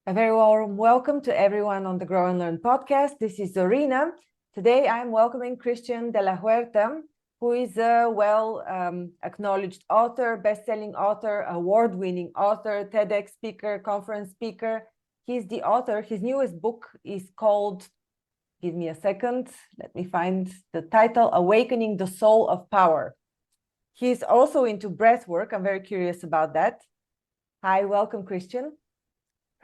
A very warm welcome to everyone on the Grownlearn Podcast. This is Zorina. Today I'm welcoming Christian De La Huerta, who is a well-acknowledged author, best-selling author, award-winning author, TEDx speaker, conference speaker. He's the author. His newest book is called, give me a second, let me find the title, Awakening the Soul of Power. He's also into breath work. I'm very curious about that. Hi, welcome, Christian.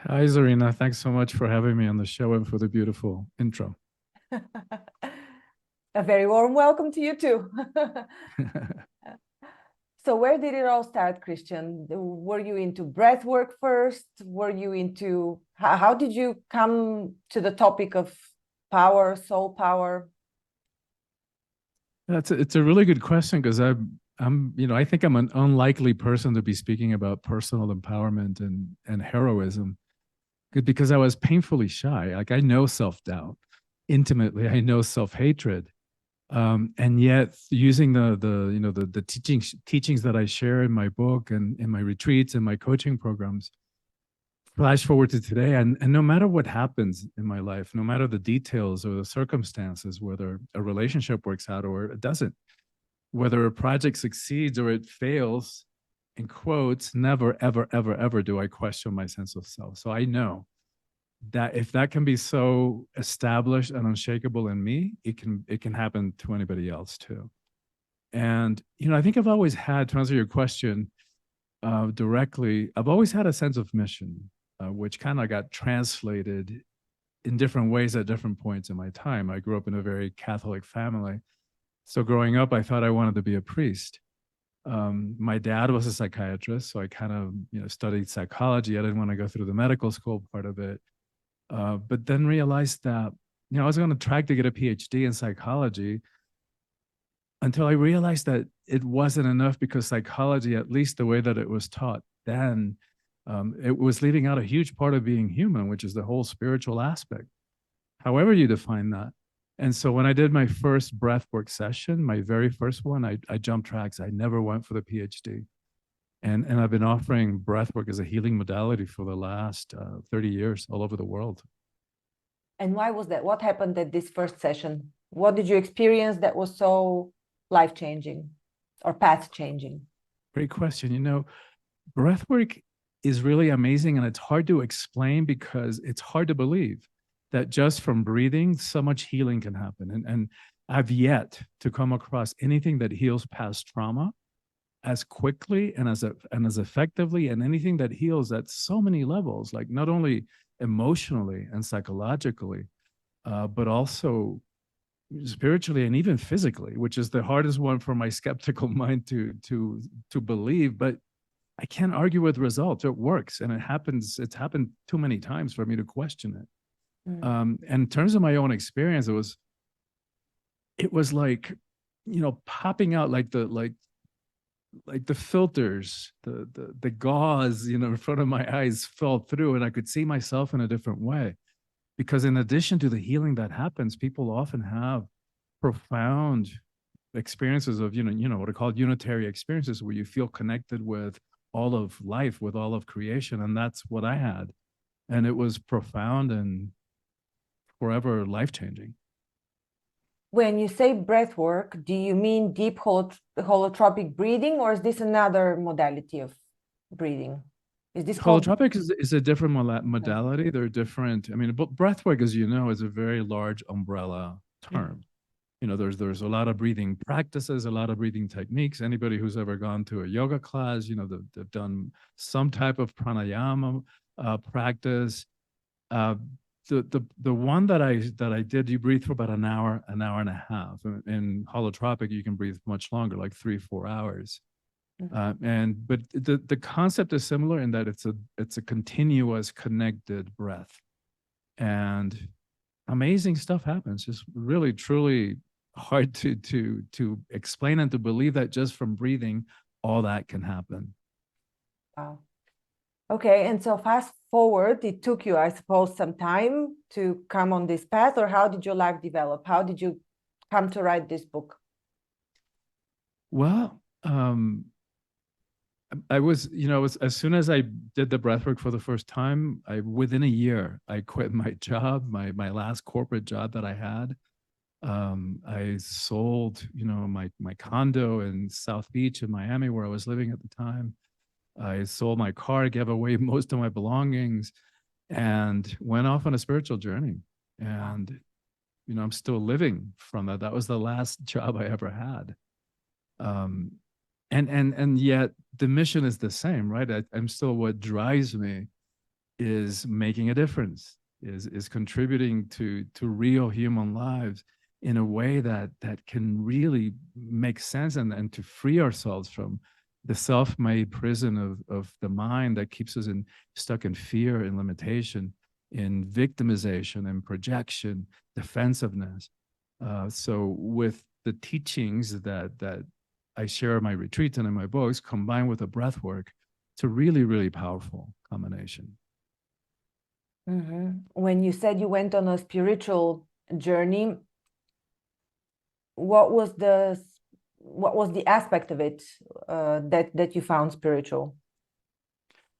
Hi, Zorina. Thanks so much for having me on the show and for the beautiful intro. A very warm welcome to you too. So where did it all start, Christian? Were you into breath work first? Were you into, how did you come to the topic of power, soul power? It's a really good question because I think I'm an unlikely person to be speaking about personal empowerment and heroism because I was painfully shy. Like I know self-doubt intimately, I know self-hatred. And yet using the teachings that I share in my book and in my retreats and my coaching programs, flash forward to today, and no matter what happens in my life, no matter the details or the circumstances, whether a relationship works out or it doesn't, whether a project succeeds or it fails, in quotes, never, ever, ever, ever do I question my sense of self. So I know that if that can be so established and unshakable in me, it can happen to anybody else too. And I think I've always had, to answer your question directly, I've always had a sense of mission, which kind of got translated in different ways at different points in my time. I grew up in a very Catholic family, so growing up, I thought I wanted to be a priest. My dad was a psychiatrist, so I kind of studied psychology. I didn't want to go through the medical school part of it. But then realized that I was on a track to get a PhD in psychology until I realized that it wasn't enough because psychology, at least the way that it was taught then, it was leaving out a huge part of being human, which is the whole spiritual aspect, however you define that. And so when I did my first breathwork session, my very first one, I jumped tracks. I never went for the PhD. And I've been offering breathwork as a healing modality for the last 30 years all over the world. And why was that? What happened at this first session? What did you experience that was so life-changing or path-changing? Great question. Breathwork is really amazing, and it's hard to explain because it's hard to believe that just from breathing, so much healing can happen. And I've yet to come across anything that heals past trauma as quickly and as effectively, and anything that heals at so many levels, like not only emotionally and psychologically, but also spiritually and even physically, which is the hardest one for my skeptical mind to believe. But I can't argue with results. It works, and it's happened too many times for me to question it. And in terms of my own experience, it was like, popping out like the filters, the gauze, in front of my eyes fell through, and I could see myself in a different way. Because in addition to the healing that happens, people often have profound experiences of, what are called unitary experiences, where you feel connected with all of life, with all of creation. And that's what I had. And it was profound and forever life-changing. When you say breath work, do you mean deep holotropic breathing, or is this another modality of breathing? Is this holotropic is a different modality. They're different. I mean, breath work, as you know, is a very large umbrella term. There's a lot of breathing practices, a lot of breathing techniques. Anybody who's ever gone to a yoga class, they've done some type of pranayama practice. The one that I did, you breathe for about an hour and a half. In holotropic, you can breathe much longer, like 3-4 hours. But the concept is similar in that it's a continuous connected breath, and amazing stuff happens. Just really, truly hard to explain and to believe that just from breathing, all that can happen. Wow. Okay, and so fast forward, it took you, I suppose, some time to come on this path, or how did your life develop? How did you come to write this book? Well, I was, as soon as I did the breathwork for the first time, within a year, I quit my job, my last corporate job that I had. I sold, my condo in South Beach in Miami, where I was living at the time. I sold my car, gave away most of my belongings, and went off on a spiritual journey. And, I'm still living from that. That was the last job I ever had. And yet the mission is the same, right? I'm still, what drives me is making a difference, is contributing to real human lives in a way that can really make sense, and to free ourselves from the self-made prison of the mind that keeps us stuck in fear and limitation, in victimization and projection, defensiveness. So with the teachings that I share in my retreats and in my books, combined with the breath work, it's a really, really powerful combination. Mm-hmm. When you said you went on a spiritual journey, what was the aspect of it that you found spiritual?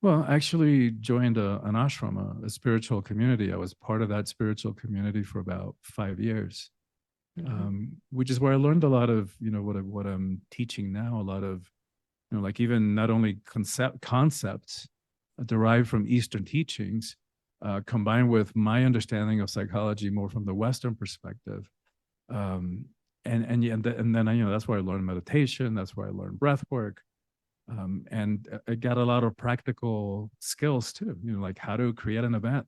Well, I actually joined an ashram, a spiritual community. I was part of that spiritual community for about 5 years, which is where I learned a lot of, what I'm teaching now, a lot of, like even not only concepts derived from Eastern teachings, combined with my understanding of psychology more from the Western perspective. And then that's where I learned meditation. That's where I learned breath work. And I got a lot of practical skills too, like how to create an event,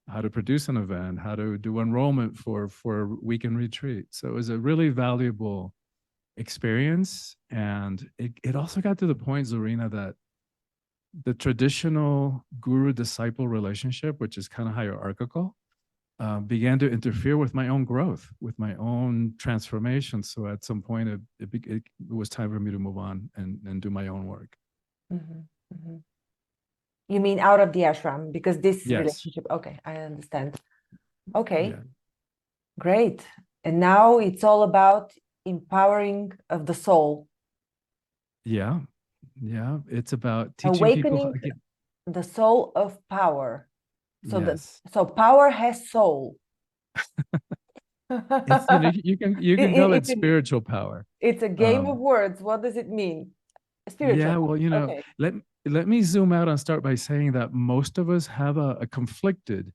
how to produce an event, how to do enrollment for a weekend retreat. So it was a really valuable experience. And it also got to the point, Zarina, that the traditional guru-disciple relationship, which is kind of hierarchical, began to interfere with my own growth, with my own transformation. So at some point, it was time for me to move on and do my own work. Mm-hmm. Mm-hmm. You mean out of the ashram? Because this relationship, okay, I understand. Okay, yeah. Great. And now it's all about empowering of the soul. Yeah, it's about teaching awakening people the soul of power. So yes. So power has soul. It's, you can call it spiritual power. It's a game of words. What does it mean? Spiritual. Yeah, well, okay. let me zoom out and start by saying that most of us have a conflicted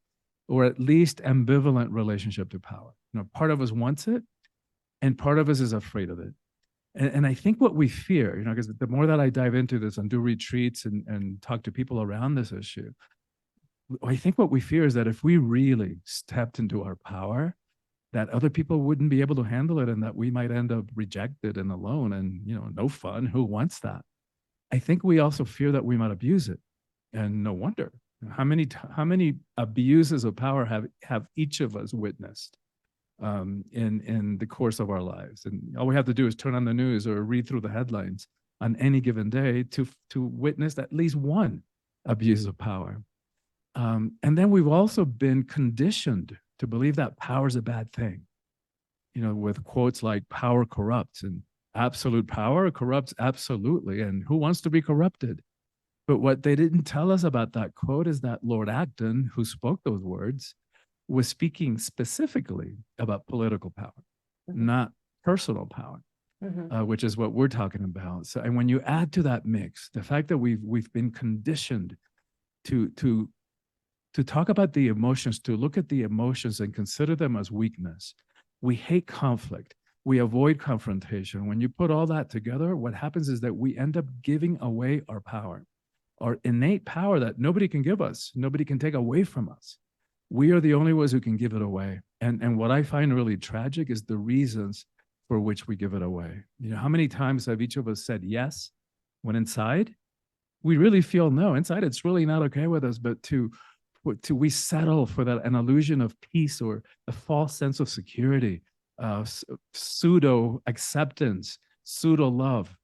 or at least ambivalent relationship to power. Part of us wants it and part of us is afraid of it. And I think what we fear, because the more that I dive into this and do retreats and talk to people around this issue, I think what we fear is that if we really stepped into our power, that other people wouldn't be able to handle it and that we might end up rejected and alone and, no fun. Who wants that? I think we also fear that we might abuse it. And no wonder. How many abuses of power have each of us witnessed in the course of our lives? And all we have to do is turn on the news or read through the headlines on any given day to witness at least one abuse of power. And then we've also been conditioned to believe that power is a bad thing, with quotes like power corrupts and absolute power corrupts absolutely. And who wants to be corrupted? But what they didn't tell us about that quote is that Lord Acton, who spoke those words, was speaking specifically about political power, not personal power, which is what we're talking about. So, and when you add to that mix, the fact that we've been conditioned to talk about the emotions, to look at the emotions and consider them as weakness. We hate conflict. We avoid confrontation. When you put all that together, what happens is that we end up giving away our power, our innate power that nobody can give us, nobody can take away from us. We are the only ones who can give it away. And what I find really tragic is the reasons for which we give it away. How many times have each of us said yes when inside we really feel no? Inside it's really not okay with us, but we settle for that, an illusion of peace or a false sense of security, pseudo acceptance, pseudo love.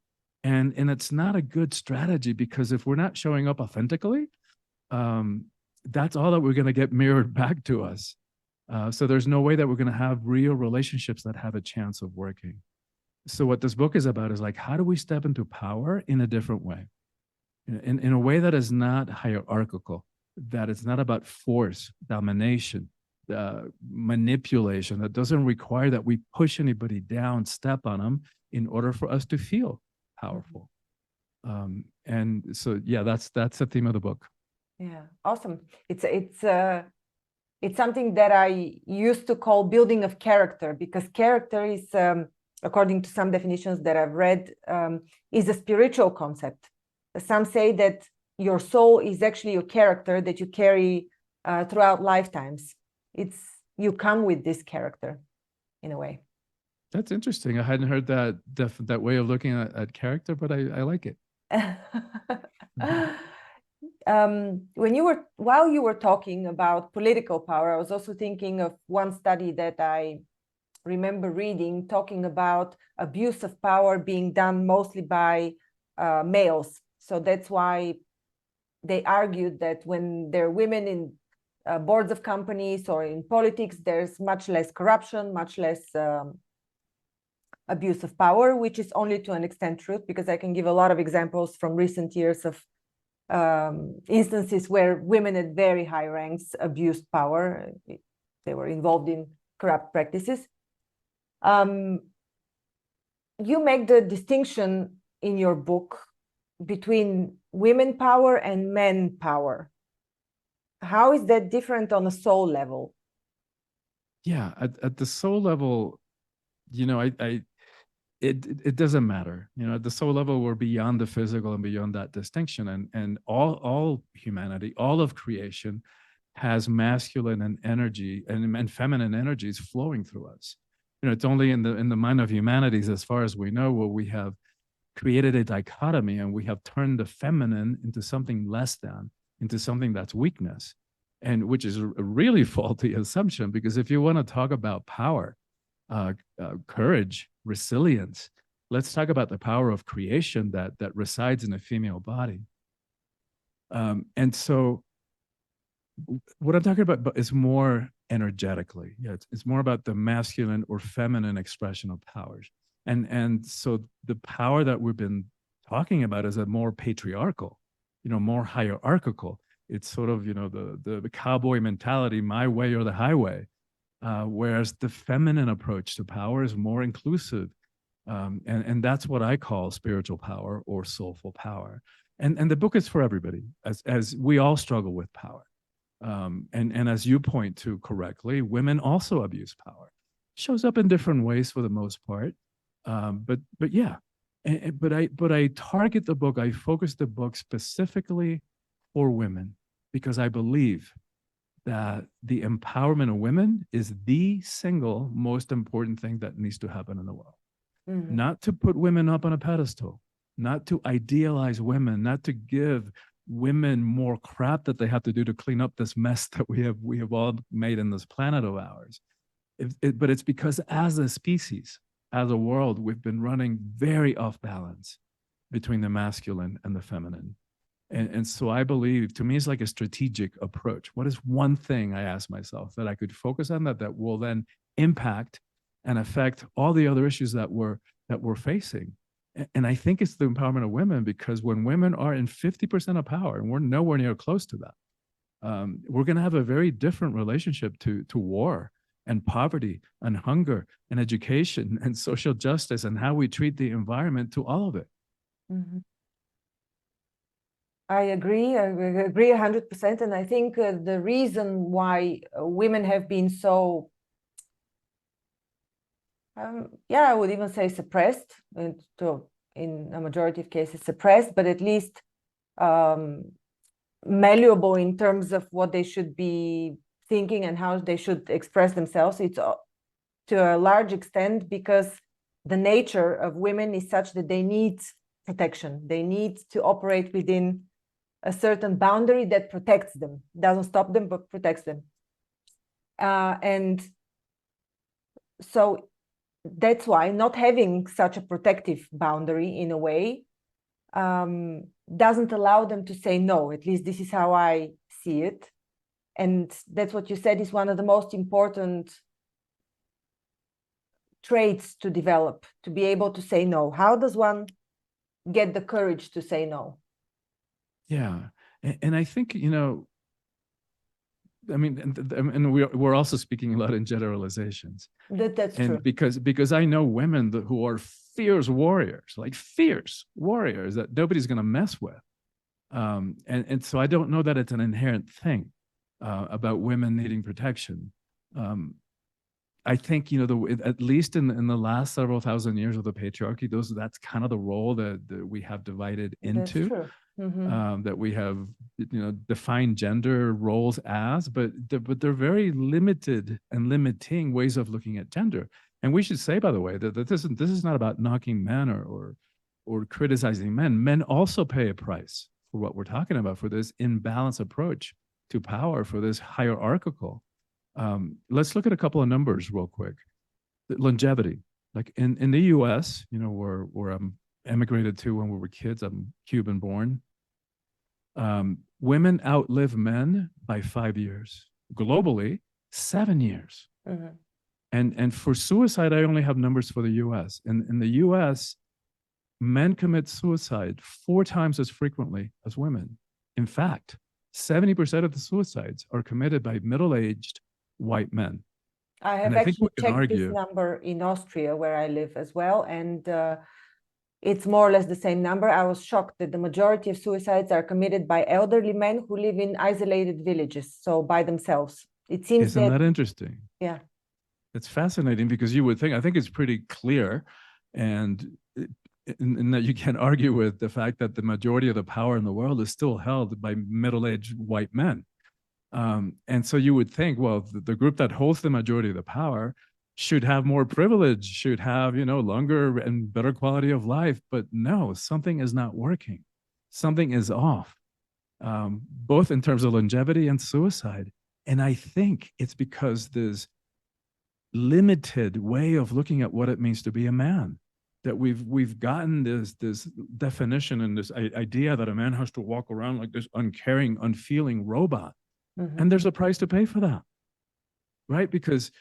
And it's not a good strategy, because if we're not showing up authentically, that's all that we're going to get mirrored back to us. So there's no way that we're going to have real relationships that have a chance of working. So what this book is about is like, how do we step into power in a different way? in a way that is not hierarchical, that it's not about force, domination, manipulation, that doesn't require that we push anybody down, step on them in order for us to feel powerful. And so, yeah, that's the theme of the book. Yeah, awesome. It's something that I used to call building of character, because character is, according to some definitions that I've read, is a spiritual concept. Some say that your soul is actually your character that you carry throughout lifetimes. You come with this character in a way. That's interesting. I hadn't heard that way of looking at character, but I like it. While you were talking about political power, I was also thinking of one study that I remember reading, talking about abuse of power being done mostly by males. So that's why they argued that when there are women in boards of companies or in politics, there's much less corruption, much less abuse of power, which is only to an extent true, because I can give a lot of examples from recent years of instances where women at very high ranks abused power. They were involved in corrupt practices. You make the distinction in your book between women power and men power. How is that different on a soul level? Yeah, at the soul level, it doesn't matter. At the soul level, we're beyond the physical and beyond that distinction. And all humanity, all of creation has masculine and energy and feminine energies flowing through us. It's only in the mind of humanities, as far as we know, where we have created a dichotomy and we have turned the feminine into something less than, into something that's weakness, and which is a really faulty assumption, because if you want to talk about power, courage, resilience, let's talk about the power of creation that resides in a female body. And so what I'm talking about is more energetically. Yeah, it's more about the masculine or feminine expression of powers. And so the power that we've been talking about is a more patriarchal, more hierarchical. It's sort of, the cowboy mentality, my way or the highway. Whereas the feminine approach to power is more inclusive. And that's what I call spiritual power or soulful power. And the book is for everybody, as we all struggle with power. And as you point to correctly, women also abuse power. Shows up in different ways for the most part. But yeah, but I target the book, I focus the book specifically for women, because I believe that the empowerment of women is the single most important thing that needs to happen in the world. Mm-hmm. Not to put women up on a pedestal, not to idealize women, not to give women more crap that they have to do to clean up this mess that we have all made in this planet of ours. But it's because as a species, as a world, we've been running very off balance between the masculine and the feminine. And so I believe, to me, it's like a strategic approach. What is one thing, I ask myself, that I could focus on that will then impact and affect all the other issues that we're facing? And I think it's the empowerment of women, because when women are in 50% of power, and we're nowhere near close to that, we're going to have a very different relationship to war and poverty and hunger and education and social justice and how we treat the environment, to all of it. Mm-hmm. I agree 100%. And I think the reason why women have been so, I would even say suppressed, in a majority of cases suppressed, but at least malleable in terms of what they should be thinking and how they should express themselves. It's to a large extent because the nature of women is such that they need protection. They need to operate within a certain boundary that protects them, doesn't stop them, but protects them. And so that's why not having such a protective boundary, in a way, doesn't allow them to say no. At least this is how I see it. And that's what you said is one of the most important traits to develop, to be able to say no. How does one get the courage to say no? Yeah. And I think, I mean, and we're also speaking a lot in generalizations. That's And true. because I know women who are fierce warriors, like fierce warriors that nobody's going to mess with. And so I don't know that it's an inherent thing about women needing protection. I think, at least in the last several thousand years of the patriarchy, that's kind of the role that we have divided That's into. true. Mm-hmm. That we have, defined gender roles as, but they're very limited and limiting ways of looking at gender. And we should say, by the way, that this is not about knocking men or criticizing men. Men also pay a price for what we're talking about, for this imbalanced approach to power, for this hierarchical. Let's look at a couple of numbers real quick. The longevity, like in the U.S., where I'm emigrated to when we were kids. I'm Cuban born. Women outlive men by 5 years. Globally, 7 years. Mm-hmm. And for suicide, I only have numbers for the U.S. In the U.S., men commit suicide 4 times as frequently as women. In fact, 70% of the suicides are committed by middle-aged white men. I have And I think we actually can checked this argue, number in Austria, where I live as well, and it's more or less the same number. I was shocked that the majority of suicides are committed by elderly men who live in isolated villages, so by themselves. It seems isn't that interesting? Yeah. It's fascinating because you would think, I think it's pretty clear, and in that you can't argue with the fact that the majority of the power in the world is still held by middle-aged white men. And so you would think, well, the group that holds the majority of the power should have more privilege, should have, longer and better quality of life. But no, something is not working. Something is off, both in terms of longevity and suicide. And I think it's because this limited way of looking at what it means to be a man, that we've gotten this definition and this idea that a man has to walk around like this uncaring, unfeeling robot. Mm-hmm. And there's a price to pay for that, right? Because,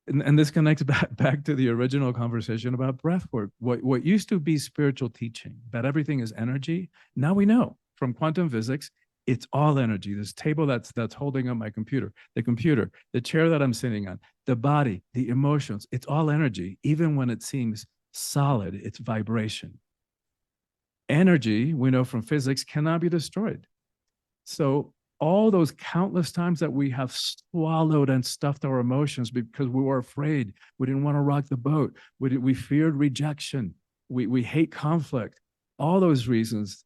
and this connects back to the original conversation about breath work. What used to be spiritual teaching, that everything is energy, now we know from quantum physics, it's all energy. This table that's holding up my computer, the chair that I'm sitting on, the body, the emotions, it's all energy. Even when it seems solid, it's vibration. Energy, we know from physics, cannot be destroyed. So all those countless times that we have swallowed and stuffed our emotions because we were afraid, we didn't want to rock the boat, we feared rejection, we hate conflict, all those reasons,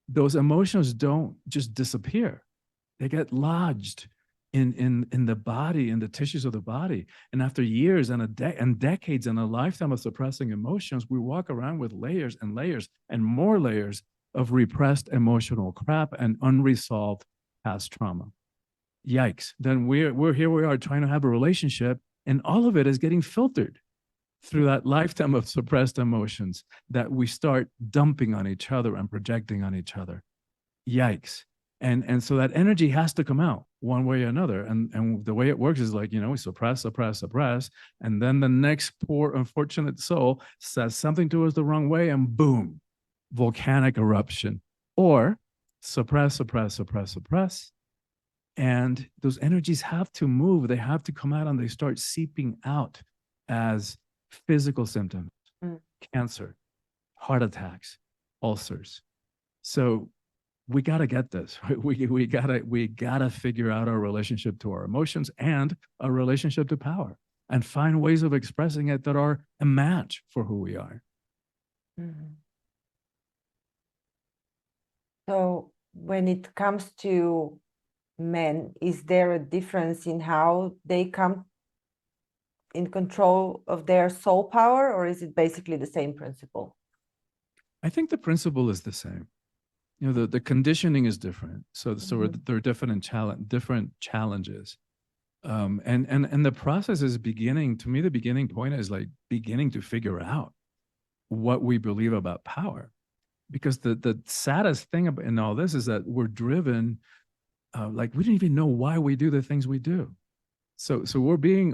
those emotions don't just disappear. They get lodged in the body, in the tissues of the body. And after years and decades and a lifetime of suppressing emotions, we walk around with layers and layers and more layers of repressed emotional crap and unresolved past trauma. Yikes. Then we're here, we are trying to have a relationship, and all of it is getting filtered through that lifetime of suppressed emotions that we start dumping on each other and projecting on each other. Yikes. And so that energy has to come out one way or another. And the way it works is like, we suppress, and then the next poor, unfortunate soul says something to us the wrong way, and boom, volcanic eruption. Or suppress, and those energies have to move, they have to come out, and they start seeping out as physical symptoms. Cancer, heart attacks, ulcers. So we got to get this, right? We gotta figure out our relationship to our emotions and our relationship to power, and find ways of expressing it that are a match for who we are. Mm-hmm. So when it comes to men, is there a difference in how they come in control of their soul power, or is it basically the same principle? I think the principle is the same. The conditioning is different. So there are different challenges. And the process is beginning, to me, the beginning point is like beginning to figure out what we believe about power. Because the saddest thing in all this is that we're driven, like we don't even know why we do the things we do. So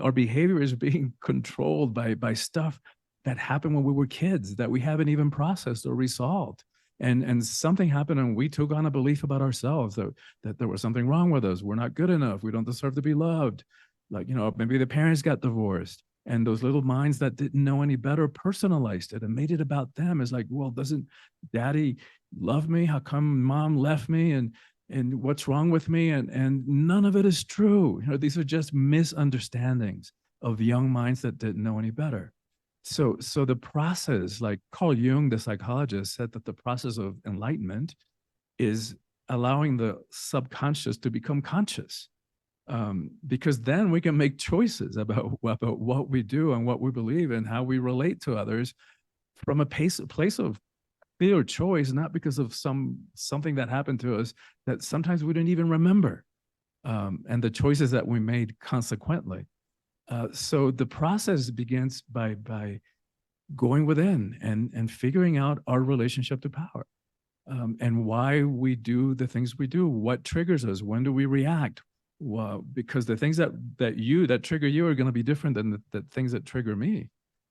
our behavior is being controlled by stuff that happened when we were kids that we haven't even processed or resolved. And something happened, and we took on a belief about ourselves that there was something wrong with us. We're not good enough. We don't deserve to be loved. Like, maybe the parents got divorced, and those little minds that didn't know any better personalized it and made it about them. It's like, well, doesn't daddy love me? How come mom left me? And what's wrong with me? And none of it is true. These are just misunderstandings of young minds that didn't know any better. So the process, like Carl Jung, the psychologist, said that the process of enlightenment is allowing the subconscious to become conscious, because then we can make choices about what we do and what we believe and how we relate to others from a place of clear choice, not because of something that happened to us that sometimes we didn't even remember, and the choices that we made consequently. So the process begins by going within and figuring out our relationship to power, and why we do the things we do, what triggers us, when do we react? Well, because the things that trigger you are going to be different than the things that trigger me.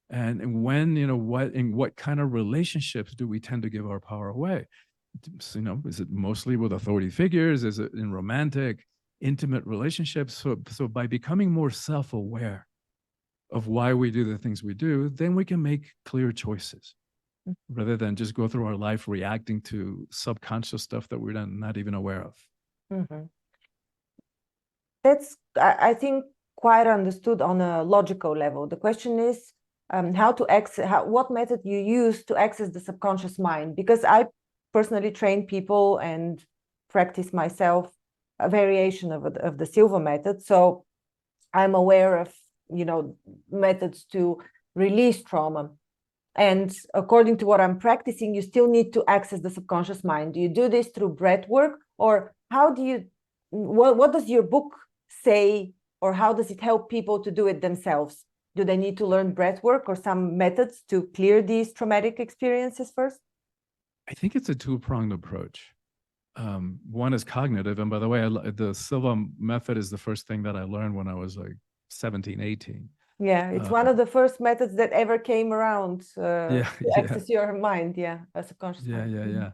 And when, what kind of relationships do we tend to give our power away? So, is it mostly with authority figures? Is it in romantic, intimate relationships? So by becoming more self-aware of why we do the things we do, then we can make clear choices rather than just go through our life reacting to subconscious stuff that we're not even aware of. Mm-hmm. That's, I think, quite understood on a logical level. The question is what method you use to access the subconscious mind, because I personally train people and practice myself a variation of the Silva method. So I'm aware of, methods to release trauma. And according to what I'm practicing, you still need to access the subconscious mind. Do you do this through breath work, or how do you, what does your book say, or how does it help people to do it themselves? Do they need to learn breath work or some methods to clear these traumatic experiences first? I think it's a two-pronged approach. One is cognitive. And by the way, the Silva method is the first thing that I learned when I was like 17, 18. Yeah, it's one of the first methods that ever came around to access your mind. Yeah, a subconscious mind.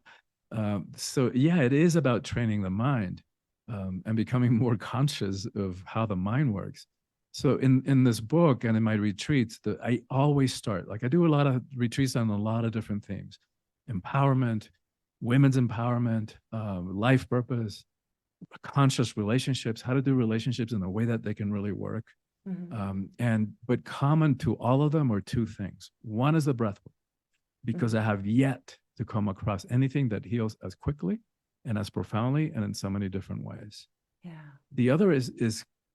So yeah, it is about training the mind, and becoming more conscious of how the mind works. So in this book and in my retreats, I always start, like I do a lot of retreats on a lot of different themes: empowerment, women's empowerment, life purpose, conscious relationships, how to do relationships in a way that they can really work. But common to all of them are two things. One is the breath work, because I have yet to come across anything that heals as quickly and as profoundly and in so many different ways. Yeah. The other is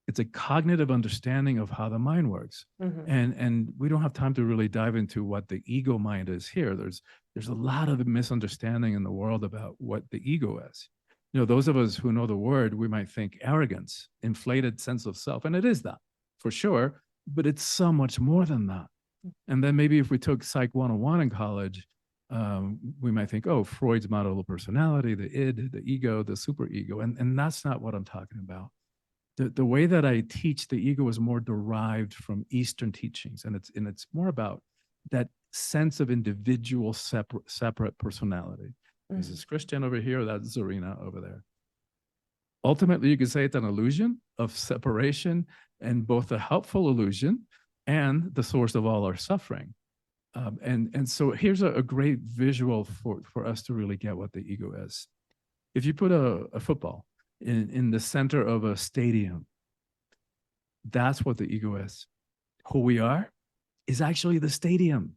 it's a cognitive understanding of how the mind works. And we don't have time to really dive into what the ego mind is here. There's a lot of misunderstanding in the world about what the ego is. Those of us who know the word, we might think arrogance, inflated sense of self, and it is that for sure, but it's so much more than that. And then maybe if we took Psych 101 in college, we might think, oh, Freud's model of personality, the id, the ego, the superego. And that's not what I'm talking about. The way that I teach the ego is more derived from Eastern teachings. And it's more about that sense of individual separate personality. This is Christian over here, that's Zarina over there. Ultimately, you could say it's an illusion of separation, and both a helpful illusion and the source of all our suffering. And so here's a great visual for us to really get what the ego is. If you put a football in the center of a stadium, that's what the ego is. Who we are is actually the stadium.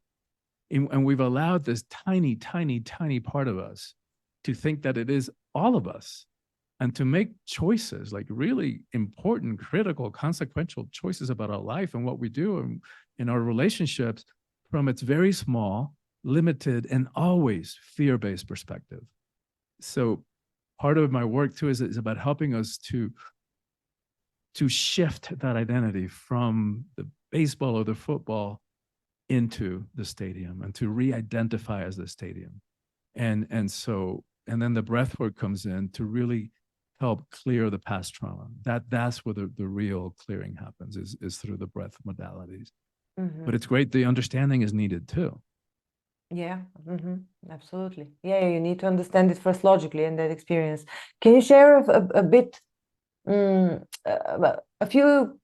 And we've allowed this tiny, tiny, tiny part of us to think that it is all of us, and to make choices, like really important, critical, consequential choices about our life and what we do and in our relationships from its very small, limited, and always fear-based perspective. So part of my work too is about helping us to shift that identity from the baseball or the football into the stadium, and to re-identify as the stadium. And then the breath work comes in to really help clear the past trauma. That's where the real clearing happens, is through the breath modalities. But it's great, the understanding is needed too. Yeah, absolutely. Yeah, you need to understand it first logically and that experience. Can you share a bit, a few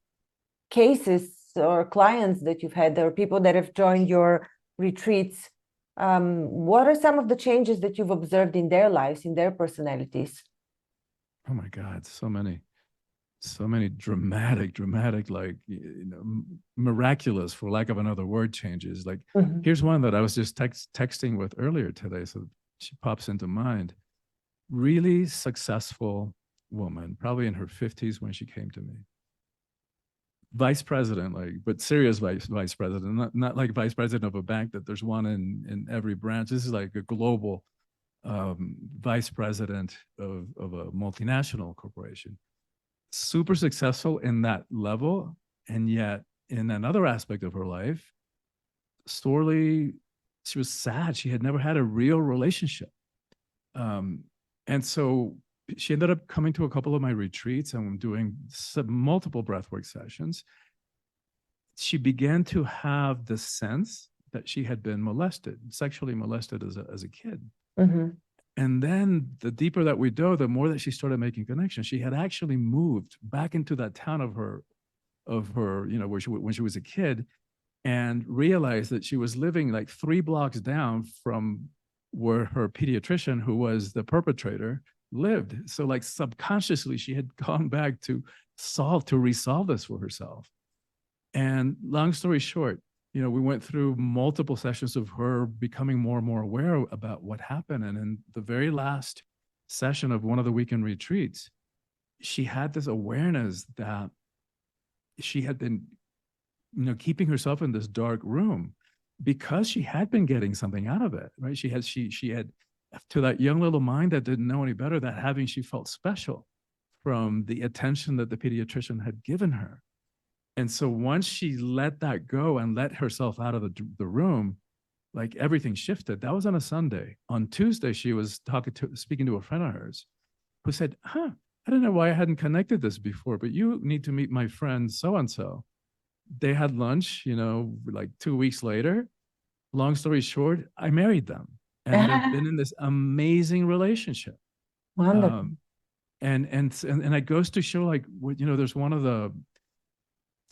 cases or clients that you've had, or people that have joined your retreats? What are some of the changes that you've observed in their lives, in their personalities? Oh my God, so many dramatic, like, miraculous, for lack of another word, changes. Like, here's one that I was just texting with earlier today, so she pops into mind. Really successful woman, probably in her 50s when she came to me. Vice president, like, but serious vice president, not like vice president of a bank that there's one in every branch. This is like a global vice president of a multinational corporation. Super successful in that level, and yet in another aspect of her life, sorely, she was sad. She had never had a real relationship, and so she ended up coming to a couple of my retreats, and I'm doing multiple breathwork sessions. She began to have the sense that she had been molested, sexually molested as a kid. And then the deeper that we dove, the more that she started making connections. She had actually moved back into that town of her, where when she was a kid, and realized that she was living like 3 blocks down from where her pediatrician, who was the perpetrator, lived. So like subconsciously, she had gone back to resolve this for herself. And long story short, we went through multiple sessions of her becoming more and more aware about what happened. And in the very last session of one of the weekend retreats, she had this awareness that she had been, keeping herself in this dark room because she had been getting something out of it, right? She had, to that young little mind that didn't know any better, that she felt special from the attention that the pediatrician had given her. And so once she let that go and let herself out of the room, like everything shifted. That was on a Sunday. On Tuesday, she was speaking to a friend of hers who said, I don't know why I hadn't connected this before, but you need to meet my friend so-and-so. They had lunch, like 2 weeks later. Long story short, I married them. And they've been in this amazing relationship. Wonderful. And it goes to show, like, there's one of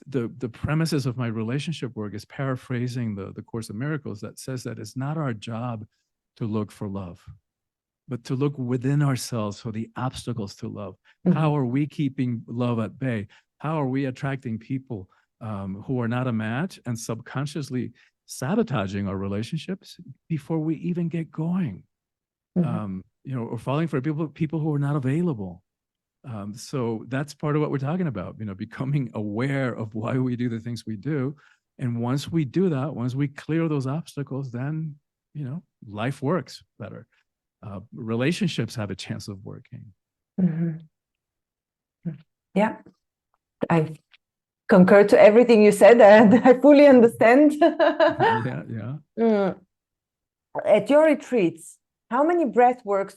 the premises of my relationship work is paraphrasing the Course of Miracles that says that it's not our job to look for love, but to look within ourselves for the obstacles to love. How are we keeping love at bay? How are we attracting people who are not a match and subconsciously sabotaging our relationships before we even get going? Or falling for people who are not available. So that's part of what we're talking about, becoming aware of why we do the things we do. And once we do that, once we clear those obstacles, then, life works better. Relationships have a chance of working. Yeah, I concur to everything you said, and I fully understand. Yeah. At your retreats, how many breathwork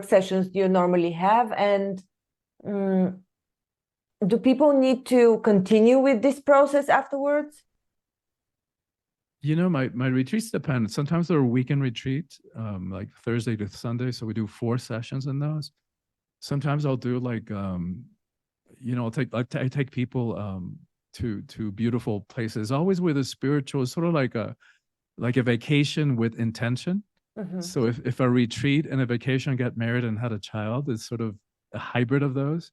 sessions do you normally have? And do people need to continue with this process afterwards? My retreats depend. Sometimes they're weekend retreats, like Thursday to Sunday. So we do 4 sessions in those. Sometimes I'll do like, I take people to beautiful places, always with a spiritual, sort of like a vacation with intention. So if a retreat and a vacation get married and had a child, it's sort of a hybrid of those.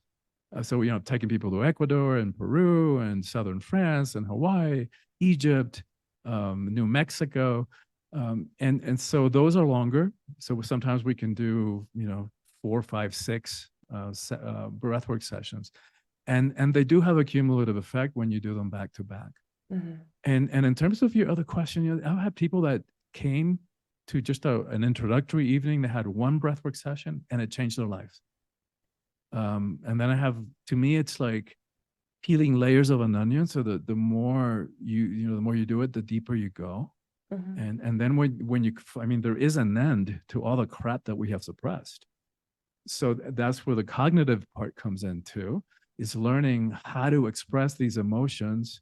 So, taking people to Ecuador and Peru and southern France and Hawaii, Egypt, New Mexico. And so those are longer. So sometimes we can do, 4, 5, 6 breathwork sessions. And they do have a cumulative effect when you do them back to back. And in terms of your other question, I've had people that came to just an introductory evening. They had 1 breathwork session and it changed their lives. And then to me, it's like peeling layers of an onion. So the more the more you do it, the deeper you go. And then when there is an end to all the crap that we have suppressed. So that's where the cognitive part comes in too, is learning how to express these emotions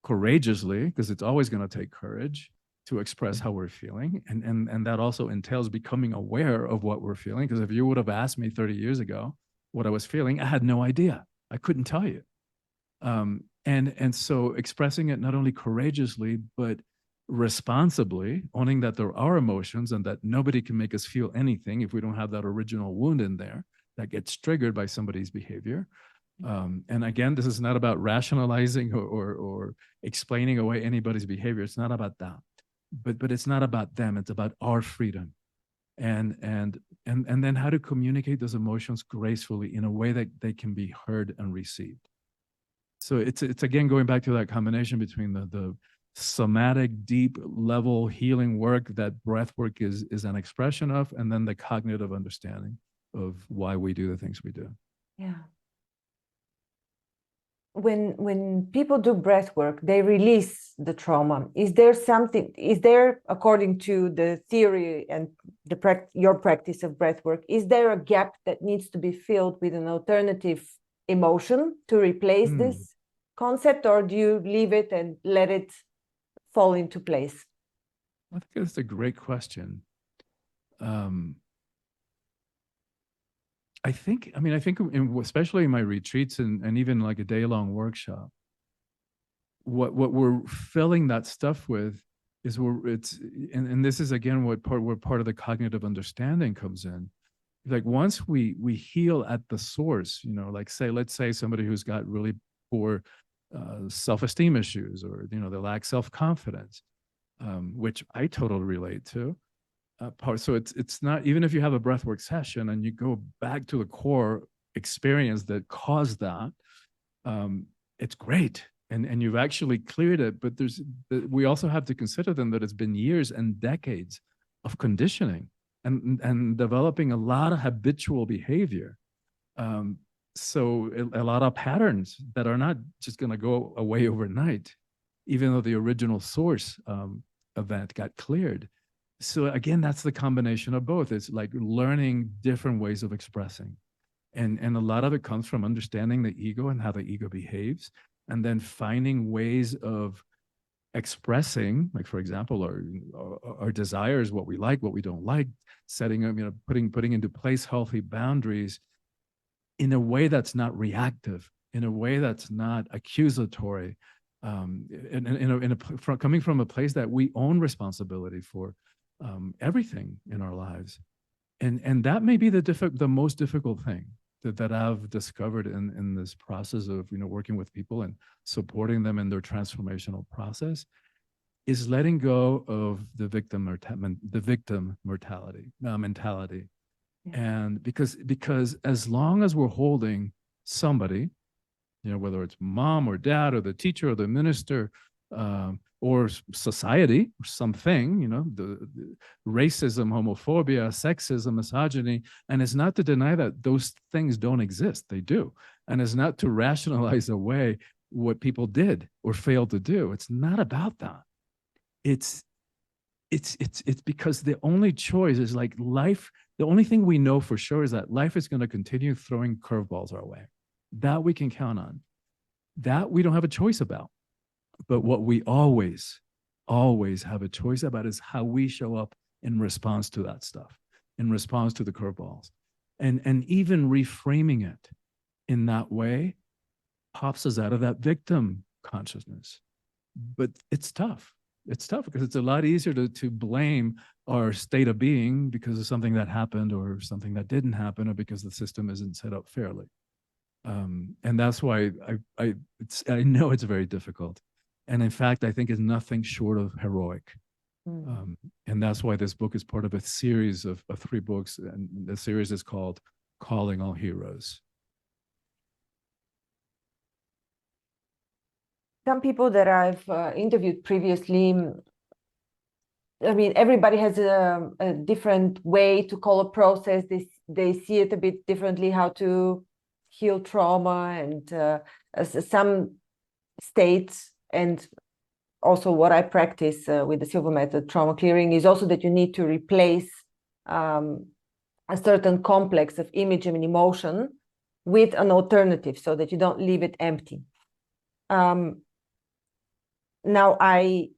courageously, because it's always going to take courage, to express how we're feeling. And that also entails becoming aware of what we're feeling. Because if you would have asked me 30 years ago what I was feeling, I had no idea. I couldn't tell you. And so expressing it not only courageously, but responsibly, owning that there are emotions and that nobody can make us feel anything if we don't have that original wound in there that gets triggered by somebody's behavior. And again, this is not about rationalizing or explaining away anybody's behavior. It's not about that. But it's not about them. It's about our freedom. And then how to communicate those emotions gracefully in a way that they can be heard and received. So it's again going back to that combination between the somatic, deep level healing work that breath work is an expression of, and then the cognitive understanding of why we do the things we do. Yeah. When people do breath work, they release the trauma. Is there, according to the theory and your practice of breath work, is there a gap that needs to be filled with an alternative emotion to replace this concept, or do you leave it and let it fall into place? I think that's a great question. I think especially in my retreats and even like a day-long workshop, what we're filling that stuff with is and this is again where part of the cognitive understanding comes in. Like once we heal at the source, like let's say somebody who's got really poor self-esteem issues, or they lack self-confidence, which I totally relate to. So it's not, even if you have a breathwork session and you go back to the core experience that caused that, it's great, and you've actually cleared it. But we also have to consider then that it's been years and decades of conditioning and developing a lot of habitual behavior. So a lot of patterns that are not just going to go away overnight, even though the original source event got cleared. So again, that's the combination of both. It's like learning different ways of expressing. And a lot of it comes from understanding the ego and how the ego behaves, and then finding ways of expressing, like, for example, our desires, what we like, what we don't like, setting up, putting into place healthy boundaries in a way that's not reactive, in a way that's not accusatory, coming from a place that we own responsibility for everything in our lives. And that may be the most difficult thing that I've discovered in this process of working with people and supporting them in their transformational process, is letting go of the victim mentality. Yeah. And because as long as we're holding somebody, whether it's mom or dad or the teacher or the minister, or society or something, the racism, homophobia, sexism, misogyny. And it's not to deny that those things don't exist. They do. And it's not to rationalize away what people did or failed to do. It's not about that. It's because the only choice is like life. The only thing we know for sure is that life is going to continue throwing curveballs our way. That we can count on. That we don't have a choice about. But what we always have a choice about is how we show up in response to that stuff, in response to the curveballs. And even reframing it in that way pops us out of that victim consciousness. But it's tough. It's tough because it's a lot easier to blame our state of being because of something that happened or something that didn't happen, or because the system isn't set up fairly. And that's why I know it's very difficult. And in fact, I think it's nothing short of heroic. And that's why this book is part of a series of 3 books. And the series is called Calling All Heroes. Some people that I've interviewed previously, everybody has a different way to call a process. They see it a bit differently, how to heal trauma, and some states. And also what I practice with the Silva method, trauma clearing, is also that you need to replace a certain complex of image and emotion with an alternative so that you don't leave it empty. Now, I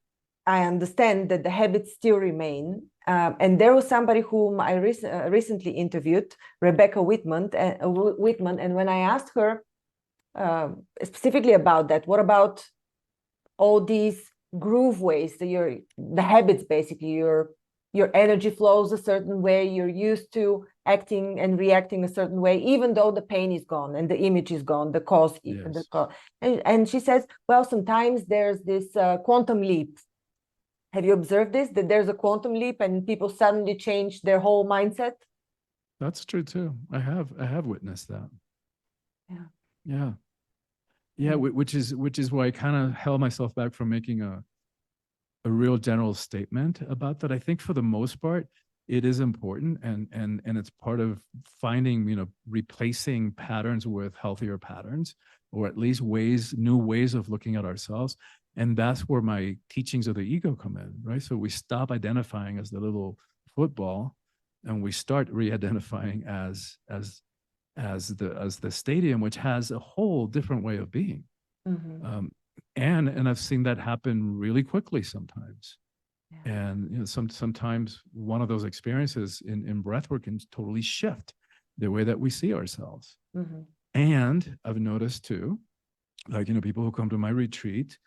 I understand that the habits still remain. And there was somebody whom I recently interviewed, Rebecca Whitman, and when I asked her specifically about that, what about all these groove ways, the habits, basically, your energy flows a certain way, you're used to acting and reacting a certain way, even though the pain is gone and the image is gone, the cause. Yes. And she says, well, sometimes there's this quantum leap. Have you observed this, that there's a quantum leap and people suddenly change their whole mindset? That's true too. I have witnessed that. Yeah, which is why I kind of held myself back from making a real general statement about that. I think for the most part, it is important, and it's part of finding, replacing patterns with healthier patterns, or at least new ways of looking at ourselves. And that's where my teachings of the ego come in, right? So we stop identifying as the little football, and we start re-identifying as the stadium, which has a whole different way of being. Mm-hmm. And I've seen that happen really quickly sometimes. Yeah. And sometimes one of those experiences in breathwork can totally shift the way that we see ourselves. Mm-hmm. And I've noticed too, like, people who come to my retreat,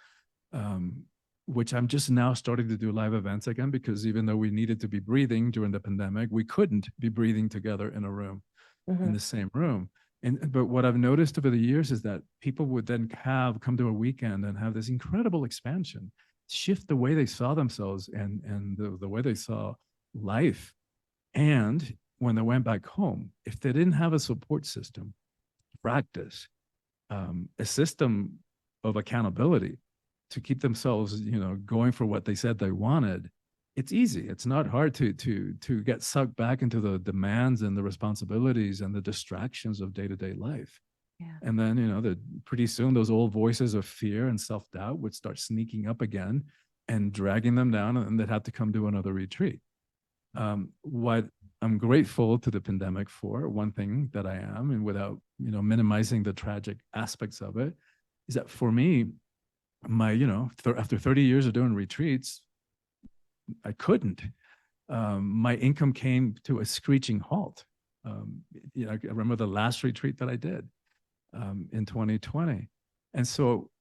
which I'm just now starting to do live events again, because even though we needed to be breathing during the pandemic, we couldn't be breathing together in a room, mm-hmm. in the same room. But what I've noticed over the years is that people would then come to a weekend and have this incredible expansion, shift the way they saw themselves and the way they saw life. And when they went back home, if they didn't have a support system, practice, a system of accountability to keep themselves, going for what they said they wanted, it's easy. It's not hard to get sucked back into the demands and the responsibilities and the distractions of day-to-day life. Yeah. And then, pretty soon those old voices of fear and self-doubt would start sneaking up again and dragging them down, and they'd have to come to another retreat. What I'm grateful to the pandemic for, one thing that I am, and without, minimizing the tragic aspects of it, is that for me, after 30 years of doing retreats, I couldn't. My income came to a screeching halt. I remember the last retreat that I did in 2020. And so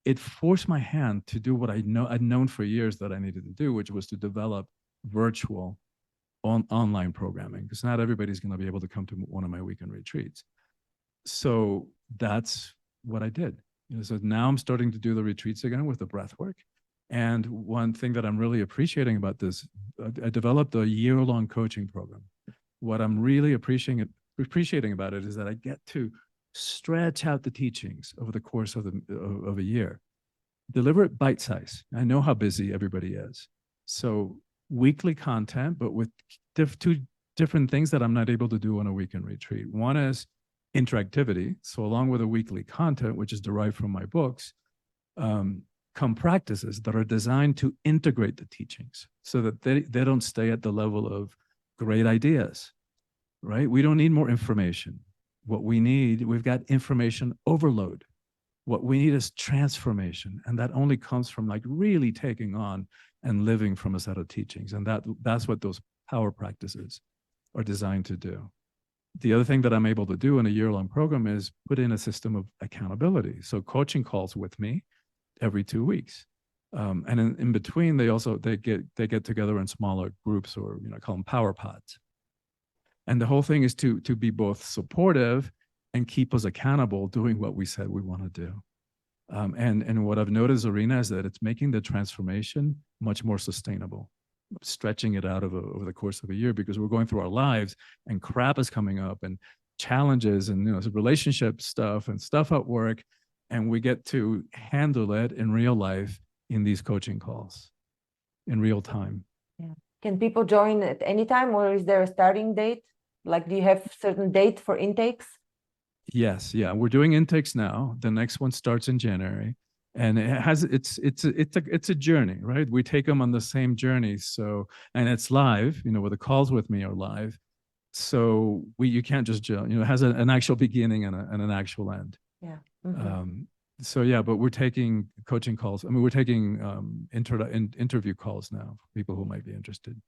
it forced my hand to do what I'd known for years that I needed to do, which was to develop virtual online programming, because not everybody's going to be able to come to one of my weekend retreats. So that's what I did. So now I'm starting to do the retreats again with the breath work. And one thing that I'm really appreciating about this, I developed a year-long coaching program. What I'm really appreciating about it is that I get to stretch out the teachings over the course of a year, deliver it bite-size. I know how busy everybody is. So weekly content, but with two different things that I'm not able to do on a weekend retreat. One is interactivity. So along with the weekly content, which is derived from my books, come practices that are designed to integrate the teachings so that they don't stay at the level of great ideas, right? We don't need more information. What we need, we've got information overload. What we need is transformation. And that only comes from really taking on and living from a set of teachings. And that's what those power practices are designed to do. The other thing that I'm able to do in a year-long program is put in a system of accountability. So coaching calls with me every 2 weeks. And in between, they get together in smaller groups, or I call them power pods. And the whole thing is to be both supportive and keep us accountable doing what we said we want to do. And what I've noticed, Arena, is that it's making the transformation much more sustainable, stretching it out over the course of a year, because we're going through our lives and crap is coming up and challenges and relationship stuff and stuff at work. And we get to handle it in real life in these coaching calls in real time. Yeah. Can people join at any time, or is there a starting date? Do you have a certain date for intakes? Yes. Yeah. We're doing intakes now. The next one starts in January, and it's a journey, right? We take them on the same journey. So, and it's live, where the calls with me are live. So you can't just, it has an actual beginning and an actual end. Yeah. Mm-hmm. So yeah, but we're taking coaching calls. I mean, we're taking interview calls now for people who might be interested.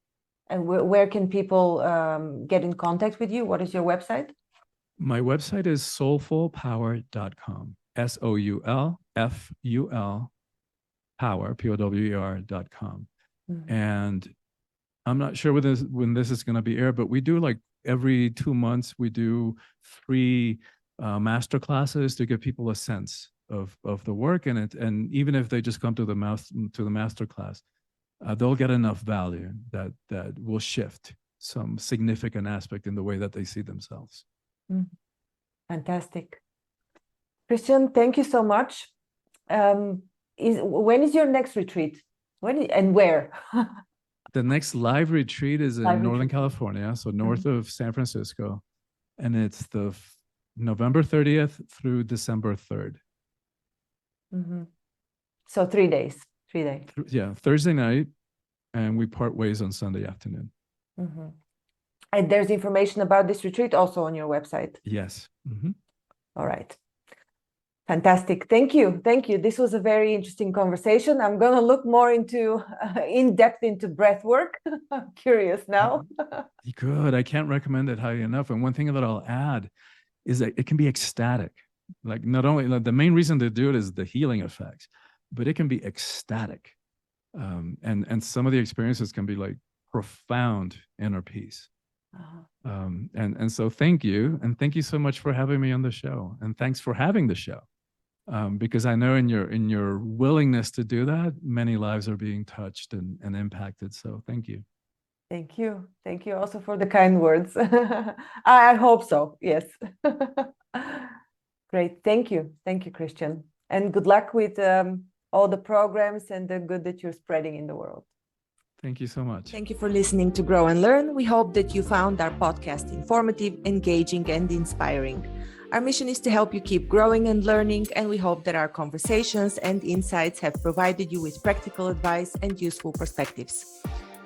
And where can people get in contact with you? What is your website? My website is soulfulpower.com. SOULFUL power, POWER.com. Mm-hmm. And I'm not sure when this is going to be aired, but we do like every 2 months, we do 3 master classes to give people a sense of the work in it. And even if they just come to the master class, they'll get enough value that will shift some significant aspect in the way that they see themselves. Mm. Fantastic. Christian, thank you so much. When is your next retreat? And where? The next live retreat is in Northern California, so north of San Francisco. And it's the November 30th through December 3rd. Mm-hmm. So 3 days. 3 days. Yeah, Thursday night, and we part ways on Sunday afternoon. Mm-hmm. And there's information about this retreat also on your website. Yes. Mm-hmm. All right. Fantastic. Thank you. Thank you. This was a very interesting conversation. I'm going to look more in depth into breath work. I'm curious now. Good. I can't recommend it highly enough. And one thing that I'll add is that it can be ecstatic. Like not only the main reason to do it is the healing effects, but it can be ecstatic. And some of the experiences can be like profound inner peace. And so thank you. And thank you so much for having me on the show. And thanks for having the show. Because I know in your willingness to do that, many lives are being touched and impacted. So thank you. Thank you. Thank you also for the kind words. I hope so. Yes. Great. Thank you. Thank you, Christian. And good luck with all the programs and the good that you're spreading in the world. Thank you so much. Thank you for listening to Grow and Learn. We hope that you found our podcast informative, engaging, and inspiring. Our mission is to help you keep growing and learning, and we hope that our conversations and insights have provided you with practical advice and useful perspectives.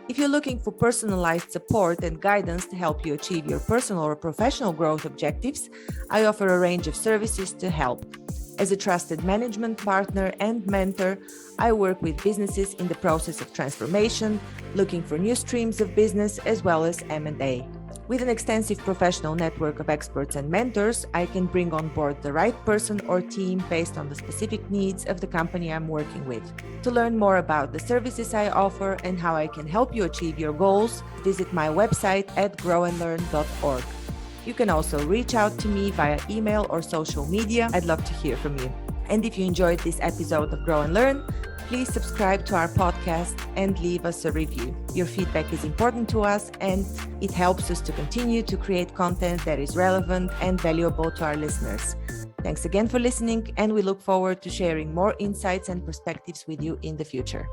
If you're looking for personalized support and guidance to help you achieve your personal or professional growth objectives, I offer a range of services to help. As a trusted management partner and mentor, I work with businesses in the process of transformation, looking for new streams of business, as well as M&A. With an extensive professional network of experts and mentors, I can bring on board the right person or team based on the specific needs of the company I'm working with. To learn more about the services I offer and how I can help you achieve your goals, visit my website at grownlearn.org. You can also reach out to me via email or social media. I'd love to hear from you. And if you enjoyed this episode of Grow and Learn, please subscribe to our podcast and leave us a review. Your feedback is important to us, and it helps us to continue to create content that is relevant and valuable to our listeners. Thanks again for listening, and we look forward to sharing more insights and perspectives with you in the future.